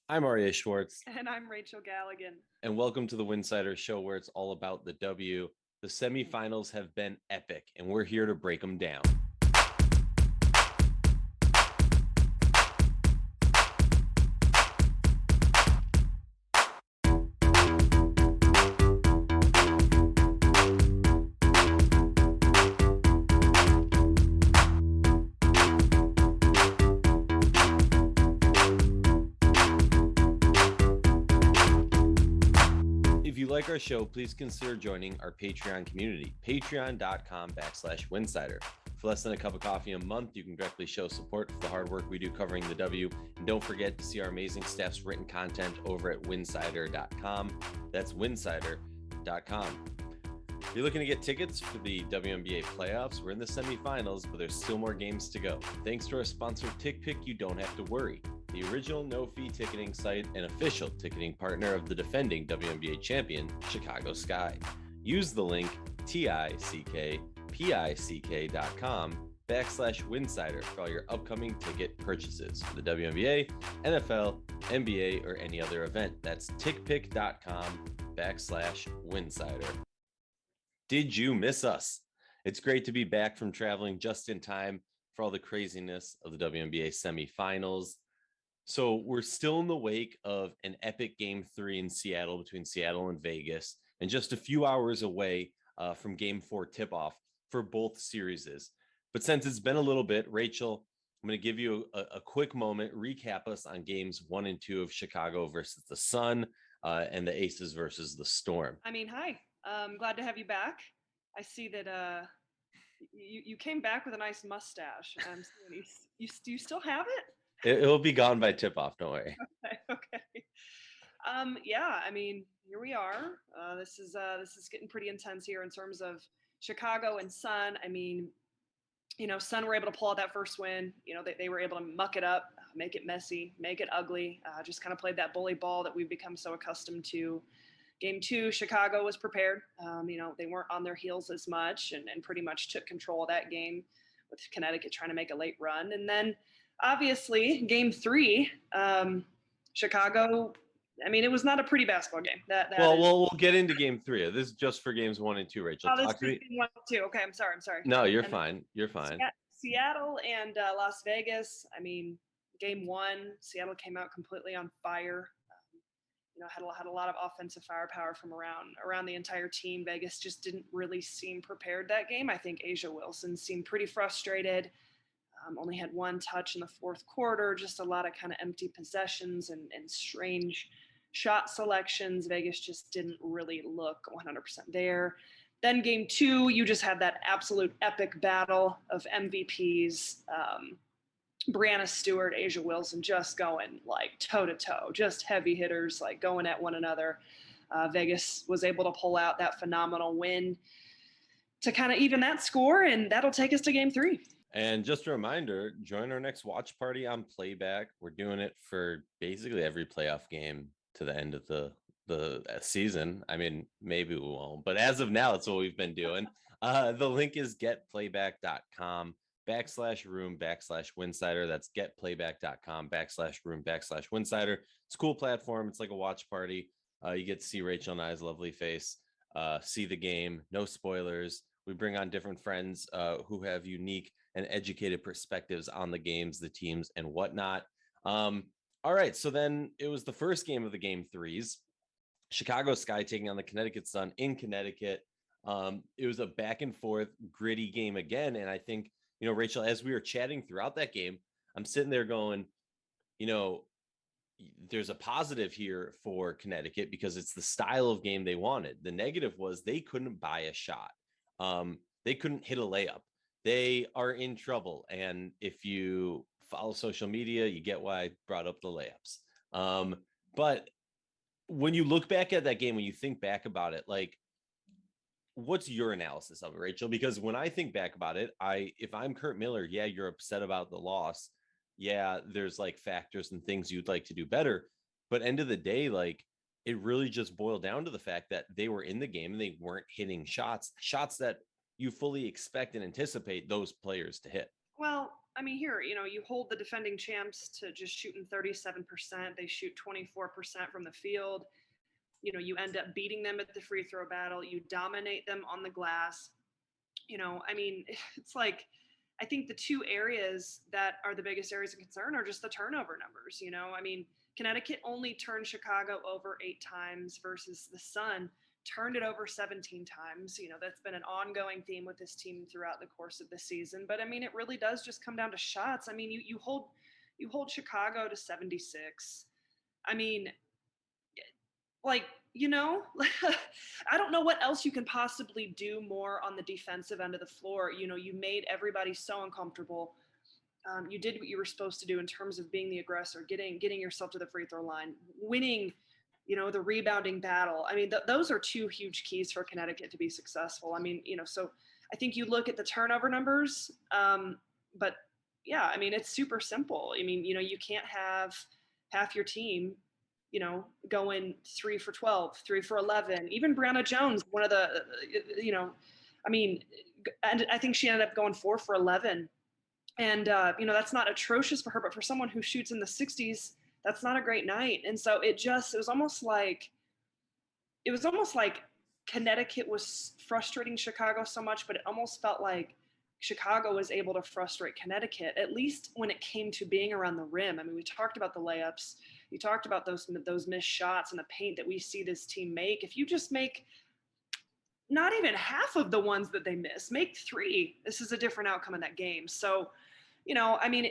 I'm Aryeh Schwartz, And I'm Rachel Galligan. and welcome to the Winsidr Show, where it's all about the W. The semifinals have been epic, and we're here to break them down. If you like our show, please consider joining our Patreon community, patreon.com/Winsidr. For less than a cup of coffee a month, you can directly show support for the hard work we do covering the W. And don't forget to see our amazing staff's written content over at winsidr.com. That's winsidr.com. If you're looking to get tickets for the WNBA playoffs, we're in the semifinals, but there's still more games to go. Thanks to our sponsor, TickPick, you don't have to worry. The original no-fee ticketing site and official ticketing partner of the defending WNBA champion, Chicago Sky. Use the link tickpick.com/Winsidr for all your upcoming ticket purchases for the WNBA, NFL, NBA, or any other event. That's tickpick.com/Winsidr. Did you miss us? It's great to be back from traveling just in time for all the craziness of the WNBA semifinals. So we're still in the wake of an epic Game 3 in Seattle between Seattle and Vegas, and just a few hours away from Game 4 tip-off for both series. But since it's been a little bit, Rachel, I'm going to give you a quick moment, recap us on Games 1 and 2 of Chicago versus the Sun and the Aces versus the Storm. Hi. Glad to have you back. I see that you came back with a nice mustache. You still have it? It'll be gone by tip-off, don't worry. Okay. Here we are. This is getting pretty intense here in terms of Chicago and Sun. Sun were able to pull out that first win. They were able to muck it up, make it messy, make it ugly. Just kind of played that bully ball that we've become so accustomed to. Game 2, Chicago was prepared. They weren't on their heels as much and pretty much took control of that game with Connecticut trying to make a late run. And then obviously Game 3, Chicago, it was not a pretty basketball game. We'll get into Game 3. This is just for Games 1 and 2, Rachel. Oh, this Talk to is me. Game 1 too. Okay, I'm sorry. No, you're fine. You're fine. Seattle and Las Vegas. Game 1, Seattle came out completely on fire. Had a lot of offensive firepower from around the entire team. Vegas just didn't really seem prepared that game. I think A'ja Wilson seemed pretty frustrated. Only had one touch in the fourth quarter. Just a lot of kind of empty possessions and strange shot selections. Vegas just didn't really look 100% there. Then Game 2, you just had that absolute epic battle of MVPs. Brianna Stewart, A'ja Wilson, just going like toe to toe, just heavy hitters, like going at one another. Vegas was able to pull out that phenomenal win to kind of even that score, and that'll take us to Game 3. And just a reminder, join our next watch party on Playback. We're doing it for basically every playoff game to the end of the season. Maybe we won't, but as of now, that's what we've been doing. The link is getplayback.com/room/Winsidr. That's getplayback.com/room/Winsidr. It's a cool platform. It's like a watch party. You get to see Rachel and I's lovely face, see the game, no spoilers. We bring on different friends who have unique and educated perspectives on the games, the teams, and whatnot. All right, so then it was the first game of the Game 3s. Chicago Sky taking on the Connecticut Sun in Connecticut. It was a back and forth, gritty game again. And I think, Rachel, as we were chatting throughout that game, I'm sitting there going, there's a positive here for Connecticut because it's the style of game they wanted. The negative was they couldn't buy a shot. They couldn't hit a layup. They are in trouble. And if you follow social media, you get why I brought up the layups. But when you look back at that game, when you think back about it, like, what's your analysis of it, Rachel? Because when I think back about it, if I'm Kurt Miller, yeah, you're upset about the loss. Yeah, there's like factors and things you'd like to do better. But end of the day, like, it really just boiled down to the fact that they were in the game and they weren't hitting shots that you fully expect and anticipate those players to hit. Well, I mean, here, you hold the defending champs to just shooting 37%. They shoot 24% from the field. You end up beating them at the free throw battle. You dominate them on the glass. I mean, it's like, I think the two areas that are the biggest areas of concern are just the turnover numbers. I mean, Connecticut only turned Chicago over 8 times versus the Sun turned it over 17 times. That's been an ongoing theme with this team throughout the course of the season. But I mean, it really does just come down to shots. I mean, you hold Chicago to 76. I mean, like, I don't know what else you can possibly do more on the defensive end of the floor. You made everybody so uncomfortable. You did what you were supposed to do in terms of being the aggressor, getting yourself to the free throw line, winning, the rebounding battle. I mean, those are two huge keys for Connecticut to be successful. I mean, so I think you look at the turnover numbers, but yeah, I mean, it's super simple. I mean, you can't have half your team, going 3 for 12, 3 for 11. Even Brianna Jones, one of the, I mean, and I think she ended up going 4 for 11. And, that's not atrocious for her, but for someone who shoots in the 60s, that's not a great night. And so it was almost like Connecticut was frustrating Chicago so much, but it almost felt like Chicago was able to frustrate Connecticut, at least when it came to being around the rim. I mean, we talked about the layups. You talked about those missed shots and the paint that we see this team make. If you just make not even half of the ones that they miss, make 3, this is a different outcome in that game. So, I mean,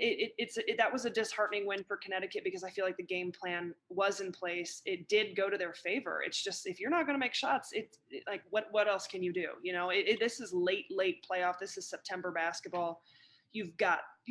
that was a disheartening win for Connecticut because I feel like the game plan was in place. It did go to their favor. It's just, if you're not going to make shots, like, what else can you do? This is late playoff. This is September basketball. You've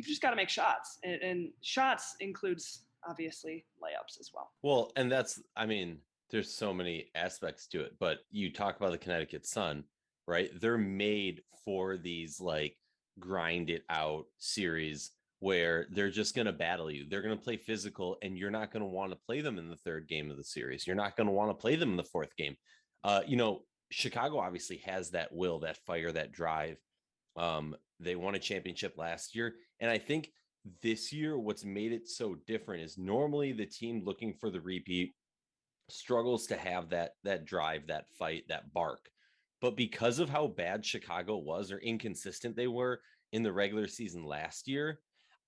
just got to make shots, and shots includes obviously layups as well. Well, and I mean, there's so many aspects to it, but you talk about the Connecticut Sun, right? They're made for these like grind it out series where they're just going to battle you. They're going to play physical, and you're not going to want to play them in the 3rd game of the series. You're not going to want to play them in the 4th game. Chicago obviously has that will, that fire, that drive. They won a championship last year. And I think this year, what's made it so different is normally the team looking for the repeat struggles to have that drive, that fight, that bark. But because of how bad Chicago was, or inconsistent they were in the regular season last year,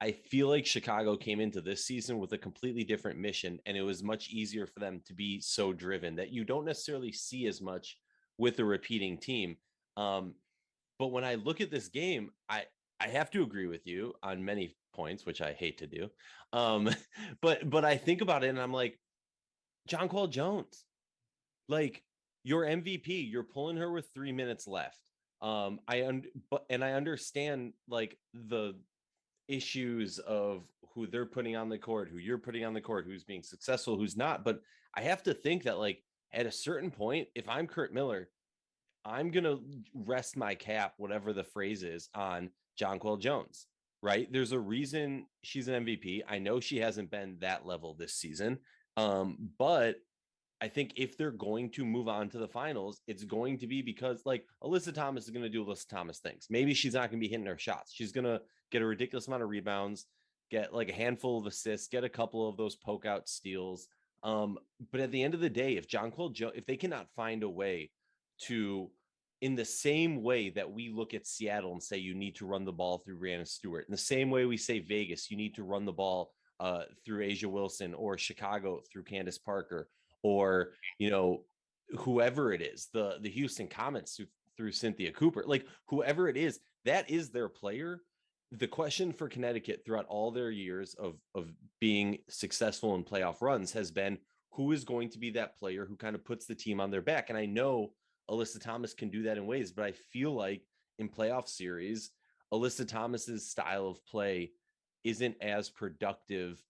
I feel like Chicago came into this season with a completely different mission, and it was much easier for them to be so driven that you don't necessarily see as much with a repeating team. But when I look at this game, I have to agree with you on many points, which I hate to do. But I think about it and I'm like, Jonquel Jones, like, your MVP, you're pulling her with 3 minutes left. I understand like the issues of who they're putting on the court, who you're putting on the court, who's being successful, who's not. But I have to think that, like, at a certain point, if I'm Kurt Miller, I'm going to rest my cap, whatever the phrase is, on Jonquel Jones, right? There's a reason she's an MVP. I know she hasn't been that level this season. But I think if they're going to move on to the finals, it's going to be because, like, Alyssa Thomas is going to do Alyssa Thomas things. Maybe she's not going to be hitting her shots. She's going to get a ridiculous amount of rebounds, get like a handful of assists, get a couple of those poke out steals. But at the end of the day, if they cannot find a way to, in the same way that we look at Seattle and say you need to run the ball through Brianna Stewart, in the same way we say Vegas, you need to run the ball through A'ja Wilson, or Chicago through Candace Parker, or whoever it is, the Houston Comets through Cynthia Cooper, like, whoever it is, that is their player. The question for Connecticut throughout all their years of being successful in playoff runs has been, who is going to be that player who kind of puts the team on their back? And I know Alyssa Thomas can do that in ways, but I feel like in playoff series, Alyssa Thomas's style of play isn't as productive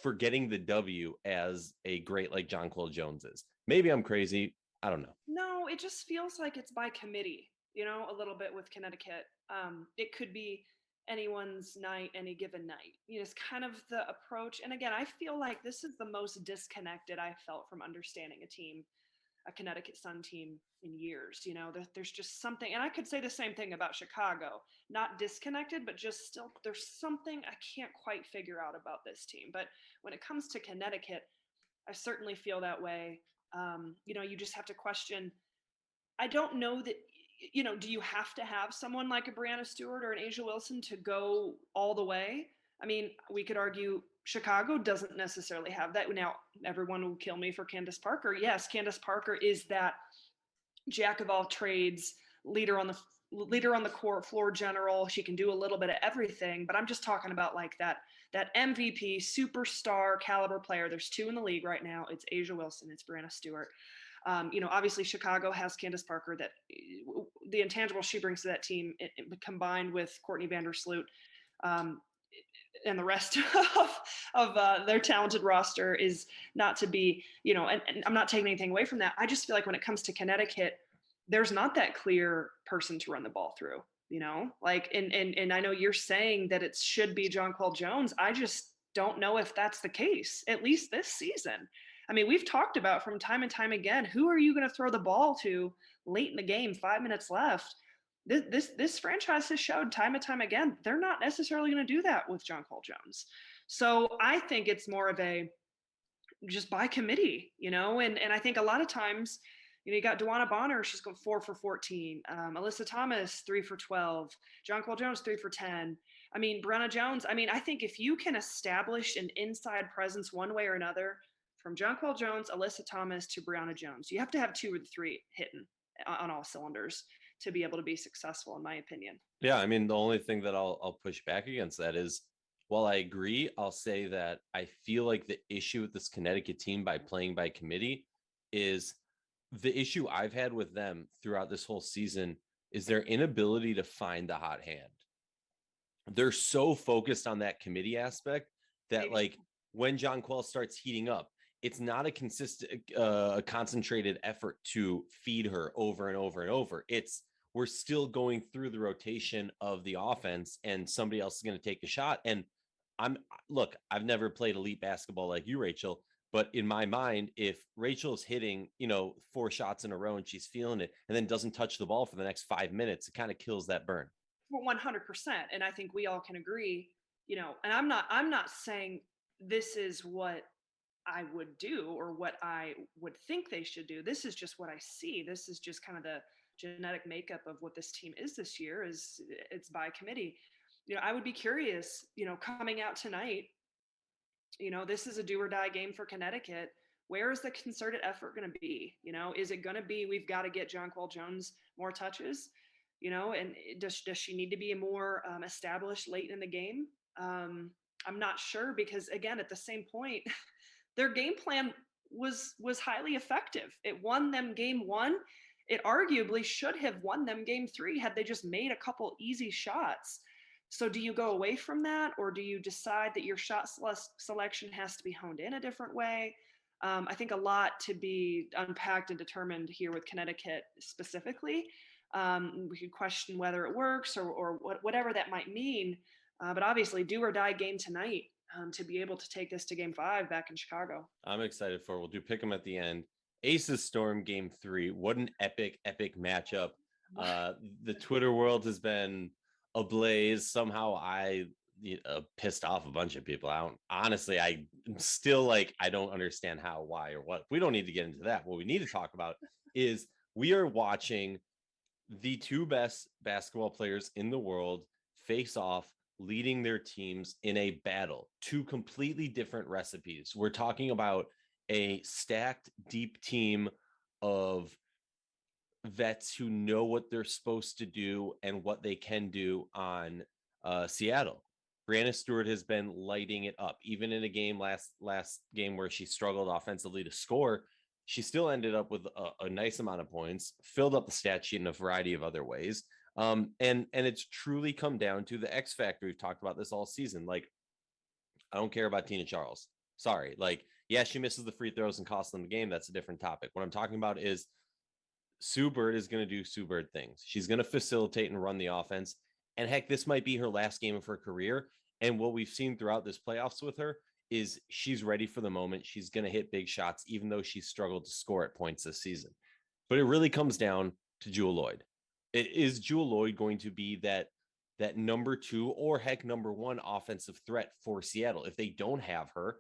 for getting the W as a great like Jonquel Jones is. Maybe I'm crazy. I don't know. No, it just feels like it's by committee, a little bit with Connecticut. It could be anyone's night, any given night. It's kind of the approach. And again, I feel like this is the most disconnected I felt from understanding a team a Connecticut Sun team in years. There's just something, and I could say the same thing about Chicago, not disconnected, but just still, there's something I can't quite figure out about this team. But when it comes to Connecticut, I certainly feel that way. You just have to question. I don't know that, do you have to have someone like a Brianna Stewart or an Asia Wilson to go all the way? I mean, we could argue Chicago doesn't necessarily have that. Now, everyone will kill me for Candace Parker. Yes, Candace Parker is that jack of all trades, leader on the court, floor general. She can do a little bit of everything, but I'm just talking about like that MVP superstar caliber player. There's two in the league right now. It's Asia Wilson, it's Brianna Stewart. Obviously Chicago has Candace Parker, that the intangible she brings to that team, combined with Courtney Vandersloot, and the rest of their talented roster, is not to be, and I'm not taking anything away from that. I just feel like when it comes to Connecticut, there's not that clear person to run the ball through, like, and I know you're saying that it should be Jonquel Jones. I just don't know if that's the case, at least this season. I mean, we've talked about from time and time again, who are you going to throw the ball to late in the game, 5 minutes left? This franchise has showed time and time again, they're not necessarily going to do that with Jonquel Jones. So I think it's more of a just by committee, and I think a lot of times, you got Dewana Bonner, she's going 4 for 14. Alyssa Thomas, 3 for 12. Jonquel Jones, 3 for 10. I mean, Brianna Jones, I think if you can establish an inside presence one way or another, from Jonquel Jones, Alyssa Thomas to Brianna Jones, you have to have 2 or 3 hitting on all cylinders to be able to be successful, in my opinion. Yeah, I mean, the only thing that I'll push back against that is, while I agree, I'll say that I feel like the issue with this Connecticut team by playing by committee is the issue I've had with them throughout this whole season is their inability to find the hot hand. They're so focused on that committee aspect that, like, when Jonquel starts heating up, it's not a consistent, concentrated effort to feed her over and over and over. It's, we're still going through the rotation of the offense and somebody else is going to take a shot. And I've never played elite basketball like you, Rachel, but in my mind, if Rachel's hitting, 4 shots in a row and she's feeling it and then doesn't touch the ball for the next 5 minutes, it kind of kills that burn. 100%. And I think we all can agree, and I'm not saying this is what I would do or what I would think they should do. This is just what I see. This is just kind of the genetic makeup of what this team is this year. Is it's by committee. I would be curious, coming out tonight, this is a do or die game for Connecticut. Where is the concerted effort going to be? Is it going to be, we've got to get Jonquel Jones more touches, and does she need to be more established late in the game? I'm not sure, because again, at the same point, their game plan was highly effective. It won them game 1. It arguably should have won them game 3 had they just made a couple easy shots. So do you go away from that, or do you decide that your shot selection has to be honed in a different way? I think a lot to be unpacked and determined here with Connecticut specifically. We could question whether it works or whatever that might mean. But obviously, do or die game tonight, to be able to take this to game 5 back in Chicago. I'm excited for it. We'll do pick 'em at the end. Aces Storm game 3. What an epic matchup. The Twitter world has been ablaze. Somehow I pissed off a bunch of people. I'm still like, I don't understand how, why, or what. We don't need to get into that. What we need to talk about is we are watching the 2 best basketball players in the world face off, leading their teams in a battle. 2 completely different recipes. We're talking about a stacked, deep team of vets who know what they're supposed to do and what they can do on Seattle. Brianna Stewart has been lighting it up. Even in a game last game where she struggled offensively to score, she still ended up with a nice amount of points, filled up the stat sheet in a variety of other ways. And it's truly come down to the X factor. We've talked about this all season. Like, I don't care about Tina Charles. Sorry. Like, yeah, she misses the free throws and costs them the game. That's a different topic. What I'm talking about is Sue Bird is going to do Sue Bird things. She's going to facilitate and run the offense. And heck, this might be her last game of her career. And what we've seen throughout this playoffs with her is she's ready for the moment. She's going to hit big shots, even though she's struggled to score at points this season. But it really comes down to Jewell Loyd. Is Jewell Loyd going to be that number 2 or heck number 1 offensive threat for Seattle? If they don't have her,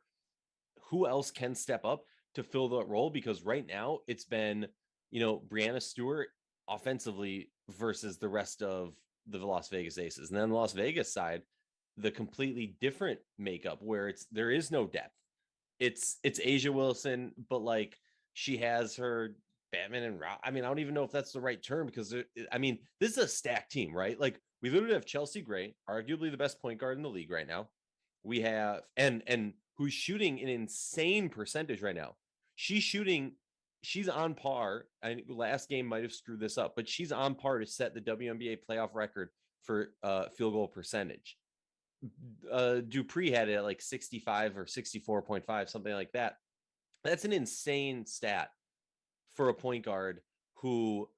who else can step up to fill that role? Because right now it's been, Breanna Stewart offensively versus the rest of the Las Vegas Aces. And then the Las Vegas side, the completely different makeup where there is no depth. It's A'ja Wilson, but like she has her Batman and Rob. I mean, I don't even know if that's the right term because this is a stacked team, right? Like we literally have Chelsea Gray, arguably the best point guard in the league right now. We have and who's shooting an insane percentage right now. She's on par. I last game might have screwed this up, but she's on par to set the WNBA playoff record for field goal percentage. Dupree had it at like 65 or 64.5, something like that. That's an insane stat for a point guard who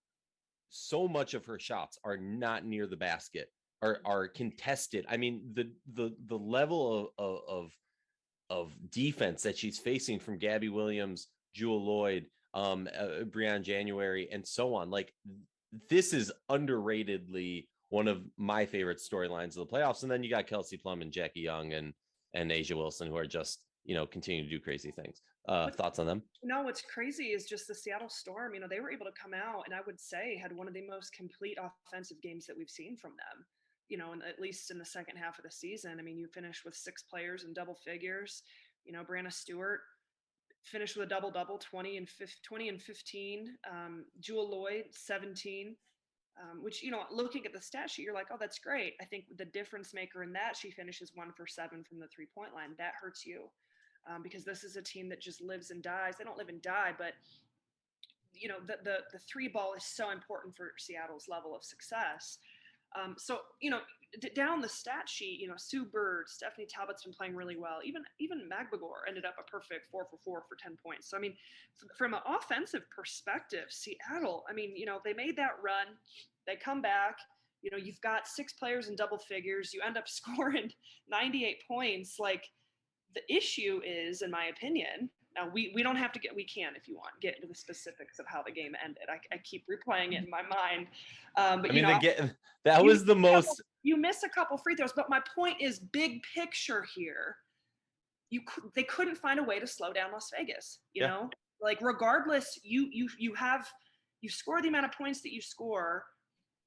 so much of her shots are not near the basket, are contested. I mean, the level of defense that she's facing from Gabby Williams, Jewell Loyd, Breann January, and so on. Like this is underratedly one of my favorite storylines of the playoffs. And then you got Kelsey Plum and Jackie Young and A'ja Wilson, who are just, continue to do crazy things. Thoughts on them? No, what's crazy is just the Seattle Storm. They were able to come out and I would say had one of the most complete offensive games that we've seen from them. And at least in the second half of the season. I mean, you finished with 6 players in double figures. Breanna Stewart finished with a double-double, 20 and 15. Jewell Loyd, 17. Which, looking at the stat sheet, you're like, oh, that's great. I think the difference maker in that, she finishes 1 for 7 from the 3-point line. That hurts you because this is a team that just lives and dies. They don't live and die, but the 3 ball is so important for Seattle's level of success. So, down the stat sheet, Sue Bird, Stephanie Talbot's been playing really well. Even Magbagor ended up a perfect 4 for 4 for 10 points. So, I mean, from an offensive perspective, Seattle, they made that run. They come back. You've got 6 players in double figures. You end up scoring 98 points. Like, the issue is, in my opinion, now we don't have to we can, if you want, get into the specifics of how the game ended. I keep replaying it in my mind. But that was the most. You miss a couple free throws, but my point is, big picture here, they couldn't find a way to slow down Las Vegas. You know, like regardless, you score the amount of points that you score.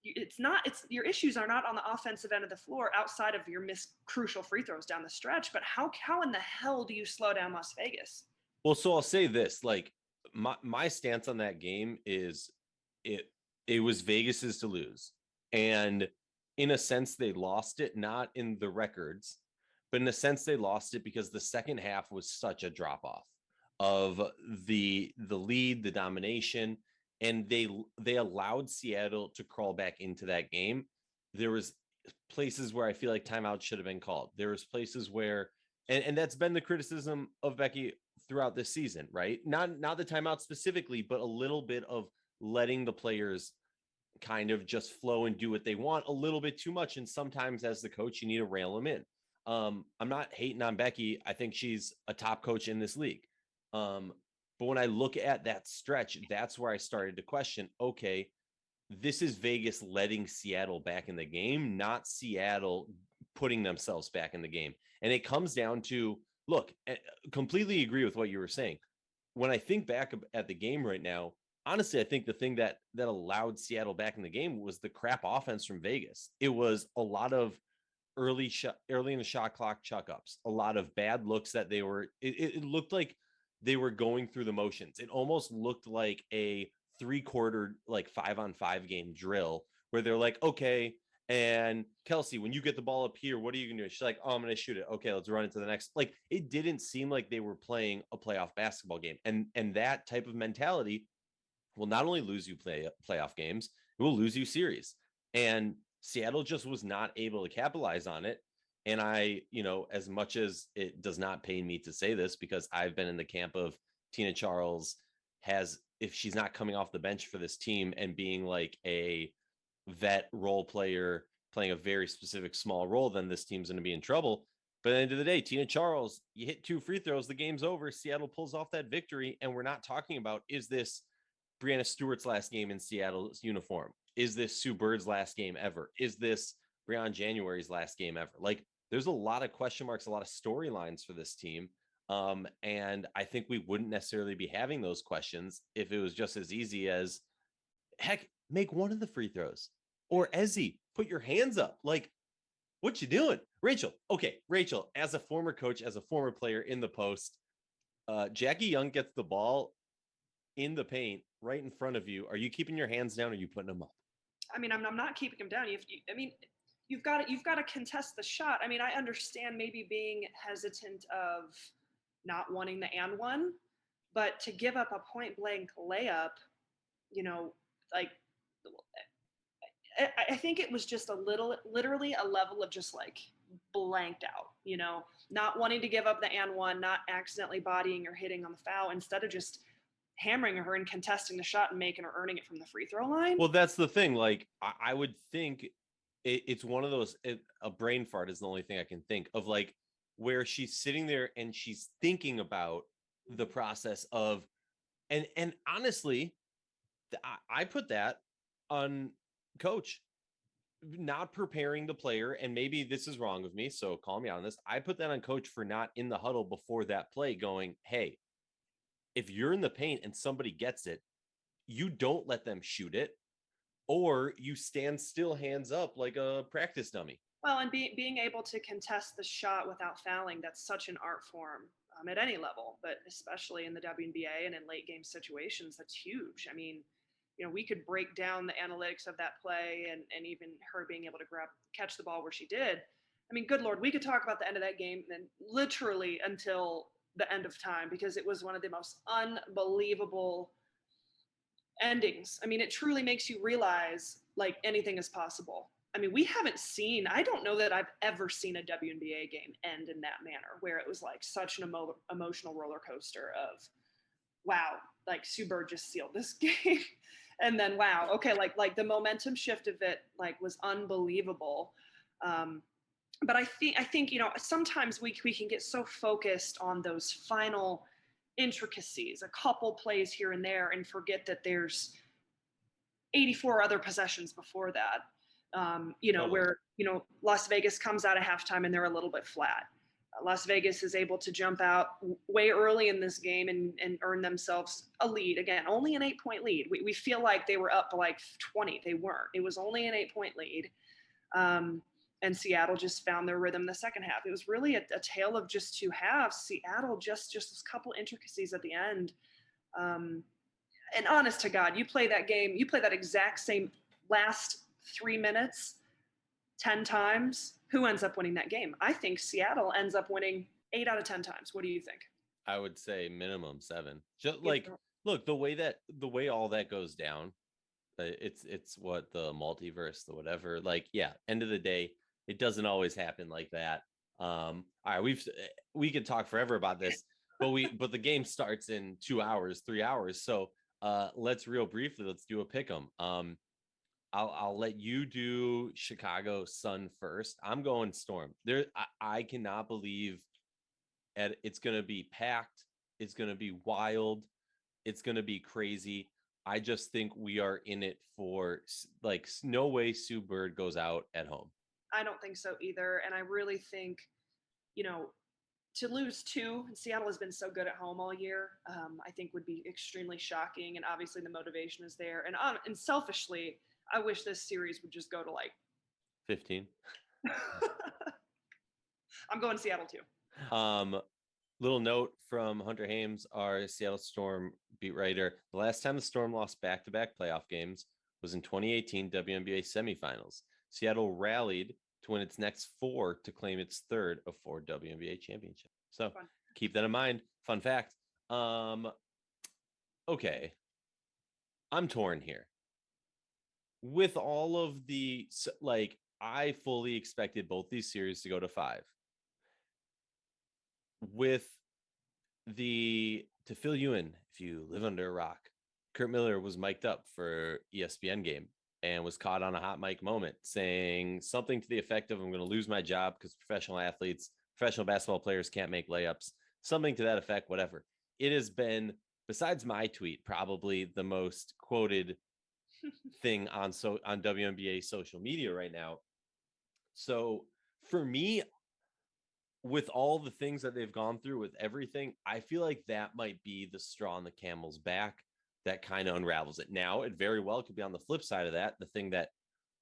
It's your issues are not on the offensive end of the floor outside of your missed crucial free throws down the stretch. But how in the hell do you slow down Las Vegas? Well, so I'll say this, like my stance on that game is it was Vegas's to lose. And in a sense, they lost it, not in the records, but in a sense they lost it because the second half was such a drop off of the lead, the domination, and they allowed Seattle to crawl back into that game. There was places where I feel like timeouts should have been called. There was places where, and that's been the criticism of Becky throughout this season, right? Not the timeout specifically, but a little bit of letting the players kind of just flow and do what they want a little bit too much. And sometimes as the coach, you need to rail them in. I'm not hating on Becky. I think she's a top coach in this league. But when I look at that stretch, that's where I started to question, okay, this is Vegas letting Seattle back in the game, not Seattle putting themselves back in the game. And it comes down to, look, completely agree with what you were saying. When I think back at the game right now, honestly, I think the thing that allowed Seattle back in the game was the crap offense from Vegas. It was a lot of early in the shot clock chuck ups, a lot of bad looks that it looked like they were going through the motions. It almost looked like a 3-quarter, like 5-on-5 game drill where they're like, okay, and Kelsey, when you get the ball up here, what are you going to do? She's like, oh, I'm going to shoot it. Okay, let's run into the next. Like, it didn't seem like they were playing a playoff basketball game. And that type of mentality will not only lose you playoff games, it will lose you series. And Seattle just was not able to capitalize on it. And I, as much as it does not pain me to say this, because I've been in the camp of Tina Charles if she's not coming off the bench for this team and being like a vet role player playing a very specific small role, then this team's going to be in trouble. But at the end of the day, Tina Charles, you hit 2 free throws, the game's over. Seattle pulls off that victory. And we're not talking about, is this Brianna Stewart's last game in Seattle's uniform? Is this Sue Bird's last game ever? Is this Breon January's last game ever? Like, there's a lot of question marks, a lot of storylines for this team. And I think we wouldn't necessarily be having those questions if it was just as easy as, heck, make one of the free throws. Or Ezzy, put your hands up. Like, what you doing? Rachel, as a former coach, as a former player in the post, Jackie Young gets the ball in the paint right in front of you. Are you keeping your hands down or are you putting them up? I mean, I'm not keeping them down. You've got to contest the shot. I mean, I understand maybe being hesitant of not wanting the and one, but to give up a point blank layup, like, I think it was just literally a level of just like blanked out, not wanting to give up the and one, not accidentally bodying or hitting on the foul, instead of just hammering her and contesting the shot and making her earning it from the free throw line. Well, that's the thing. Like, I would think it's one of those, a brain fart is the only thing I can think of, like, where she's sitting there and she's thinking about the process of, and honestly, I put that on coach not preparing the player, and maybe this is wrong of me, so call me out on this. I put that on coach for not in the huddle before that play going, hey, if you're in the paint and somebody gets it, you don't let them shoot it, or you stand still, hands up like a practice dummy. Well, and being able to contest the shot without fouling, that's such an art form at any level, but especially in the WNBA and in late game situations, that's huge. I mean, we could break down the analytics of that play and even her being able to catch the ball where she did. I mean, good Lord, we could talk about the end of that game and literally until the end of time, because it was one of the most unbelievable endings. I mean, it truly makes you realize like anything is possible. I mean, I don't know that I've ever seen a WNBA game end in that manner, where it was like such an emotional roller coaster of, wow, like Sue Bird just sealed this game. And then, wow, okay, like the momentum shift of it like was unbelievable. But I think sometimes we can get so focused on those final intricacies, a couple plays here and there, and forget that there's 84 other possessions before that. Totally. Where Las Vegas comes out of halftime and they're a little bit flat. Las Vegas is able to jump out way early in this game and earn themselves a lead. Again, only an 8-point lead. We feel like they were up like 20. They weren't. It was only an 8-point lead. And Seattle just found their rhythm the second half. It was really a tale of just 2 halves. Seattle just a couple intricacies at the end. And honest to God, you play that game, you play that exact same last 3 minutes 10 times, who ends up winning that game? I think Seattle ends up winning 8 out of 10 times. What do you think? I would say minimum 7. Just like, look, the way all that goes down, it's what the multiverse, the whatever, like, yeah, end of the day, it doesn't always happen like that. All right, we could talk forever about this, but the game starts in 2 hours, 3 hours. So let's do a pick 'em. I'll let you do Chicago Sun first. I'm going Storm. I cannot believe it's going to be packed. It's going to be wild. It's going to be crazy. I just think we are in it for, like, no way Sue Bird goes out at home. I don't think so either. And I really think, to lose 2, Seattle has been so good at home all year, I think would be extremely shocking. And obviously the motivation is there. And selfishly, I wish this series would just go to like 15. I'm going Seattle too. Little note from Hunter Hames, our Seattle Storm beat writer. The last time the Storm lost back-to-back playoff games was in 2018 WNBA semifinals. Seattle rallied to win its next 4 to claim its 3rd of 4 WNBA championships. So keep that in mind. Fun fact. Okay. I'm torn here. With all of the, like, I fully expected both these series to go to 5. To fill you in, if you live under a rock, Kurt Miller was mic'd up for ESPN game and was caught on a hot mic moment saying something to the effect of, I'm going to lose my job because professional athletes professional basketball players can't make layups, something to that effect, whatever. It has been, besides my tweet, probably the most quoted thing on WNBA social media right now. So for me, with all the things that they've gone through, with everything, I feel like that might be the straw on the camel's back that kind of unravels it. Now, it very well could be on the flip side of that, the thing that,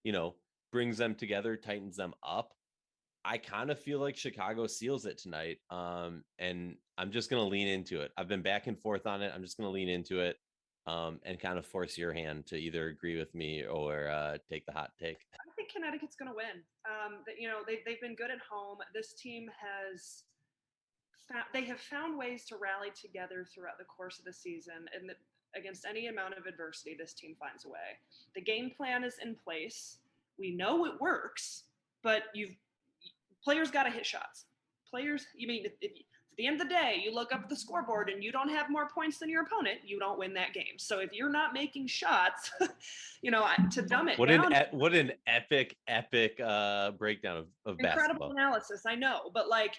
you know, brings them together, tightens them up. I kind of feel like Chicago seals it tonight. And I'm just going to lean into it. I've been back and forth on it. I'm just going to lean into it, and kind of force your hand to either agree with me or take the hot take. I think Connecticut's going to win. You know, they've been good at home. This team has they have found ways to rally together throughout the course of the season, and against any amount of adversity, this team finds a way. The game plan is in place. We know it works, but players got to hit shots. Players, you mean at the end of the day, you look up at the scoreboard and you don't have more points than your opponent, you don't win that game. So if you're not making shots, you know, to dumb it down. What an epic breakdown of Incredible basketball analysis, I know, but like,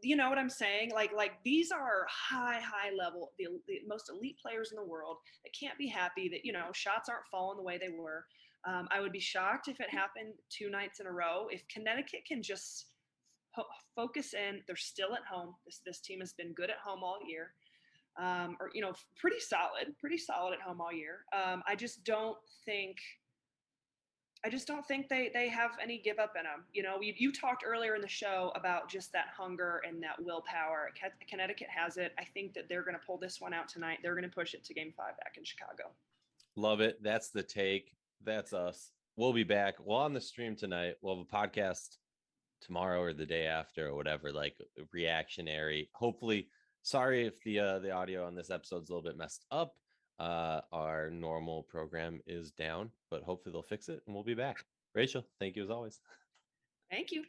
you know what I'm saying? Like these are high level, the most elite players in the world that can't be happy that, you know, shots aren't falling the way they were. I would be shocked if it happened 2 nights in a row. If Connecticut can just focus in, they're still at home. This team has been good at home all year, or, you know, pretty solid at home all year. I just don't think they have any give up in them. You know, you talked earlier in the show about just that hunger and that willpower. Connecticut has it. I think that they're going to pull this one out tonight. They're going to push it to Game 5 back in Chicago. Love it. That's the take. That's us. We'll be back. We'll on the stream tonight. We'll have a podcast tomorrow or the day after or whatever, like reactionary. Hopefully, sorry if the audio on this episode's a little bit messed up. Our normal program is down, but hopefully they'll fix it and we'll be back. Rachel, thank you as always. Thank you.